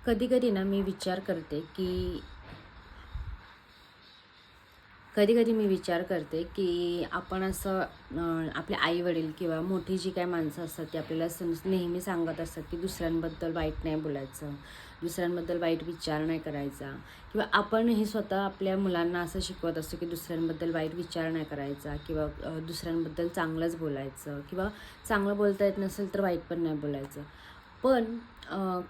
कधी कधी ना मी विचार करते की आपण असं आपले आई वडील किंवा मोठी जी काय माणसं असतात ती आपल्याला नेहमी सांगत असतात की दुसऱ्यांबद्दल वाईट नाही बोलायचं, दुसऱ्यांबद्दल वाईट विचार नाही करायचा, किंवा आपणही स्वतः आपल्या मुलांना असं शिकवत असतो की दुसऱ्यांबद्दल वाईट विचार नाही करायचा, किंवा दुसऱ्यांबद्दल चांगलंच बोलायचं, किंवा चांगलं बोलता येत नसेल तर वाईट पण नाही बोलायचं. पण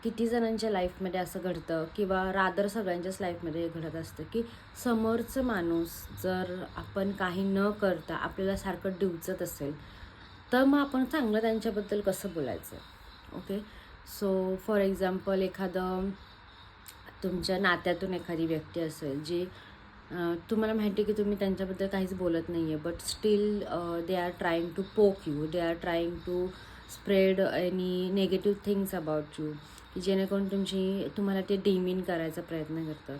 किती जणांच्या लाईफमध्ये असं घडतं, किंवा रादर सगळ्यांच्याच लाईफमध्ये घडत असतं की समोरचं माणूस जर आपण काही न करता आपल्याला सारखं डिवचत असेल तर मग आपण चांगलं त्यांच्याबद्दल कसं बोलायचं. ओके, सो फॉर एक्झाम्पल एखादं तुमच्या नात्यातून एखादी व्यक्ती असेल जी तुम्हाला माहिती आहे की तुम्ही त्यांच्याबद्दल काहीच बोलत नाही आहे, but still they are trying to poke you, they are trying to spread any negative things about you, की जेणेकरून तुम्हाला ते डिमीन करायचा प्रयत्न करतात.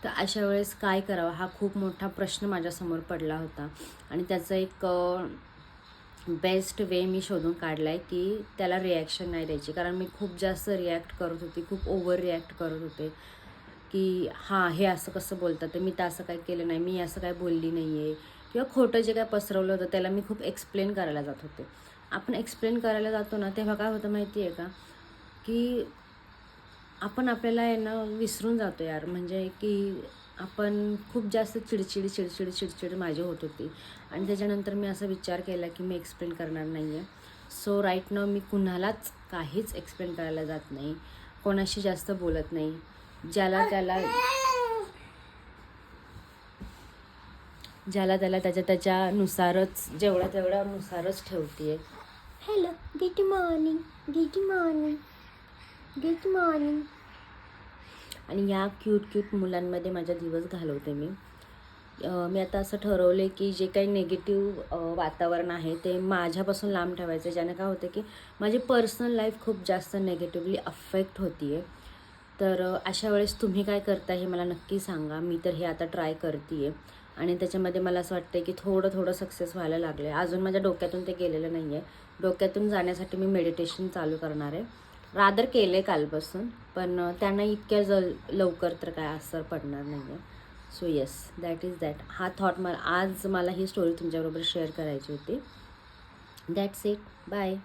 तर अशा वेळेस काय करावं हा खूप मोठा प्रश्न माझ्यासमोर पडला होता. आणि त्याचा एक बेस्ट वे मी शोधून काढला आहे की त्याला रिॲक्शन नाही द्यायची. कारण मी खूप जास्त रिॲक्ट करत होते, खूप ओव्हर रिॲक्ट करत होते की हां, हे असं कसं बोलतात, तर मी तर असं काही केलं नाही, मी असं काय बोलली नाही आहे, किंवा खोटं जे काय पसरवलं होतं त्याला मी खूप एक्सप्लेन करायला जात होते. आपण एक्सप्लेन करायला जातो ना तेव्हा काय होतं माहिती आहे का, की आपण आपल्याला आहे ना विसरून जातो यार. म्हणजे की आपण खूप जास्त चिडचिड माझी होत होती. आणि त्याच्यानंतर मी असा विचार केला की मी एक्सप्लेन करणार नाही आहे. सो राईट नाव मी कुणालाच काहीच एक्सप्लेन करायला जात नाही, कोणाशी जास्त बोलत नाही. ज्याला त्याला त्याच्यानुसारच जेवढा तेवढ्यानुसारच ठेवते आहे. Hello, good morning, good morning, good morning. आणि या क्यूट मुलांमध्ये माझा दिवस घालवते मी. मी आता असं ठरवलं आहे की जे काही निगेटिव्ह वातावरण आहे ते माझ्यापासून लांब ठेवायचं. ज्याने काय होतं की माझी पर्सनल लाईफ खूप जास्त नेगेटिव्हली अफेक्ट होती आहे. तर अशा वेळेस तुम्ही काय करता हे मला नक्की सांगा. मी तर हे आता ट्राय करते आहे आणि त्याच्यामध्ये मला असं वाटतं की थोडं सक्सेस व्हायला लागलं आहे. अजून माझ्या डोक्यातून ते गेलेलं नाही आहे. डोक्यातून जाण्यासाठी मी मेडिटेशन चालू करणार आहे. रादर केलं आहे कालपासून, पण त्यांना इतक्या लवकर तर काय असर पडणार नाही आहे. So yes, that is that. हा थॉट आज मला ही स्टोरी तुमच्याबरोबर शेअर करायची होती. That's it. बाय.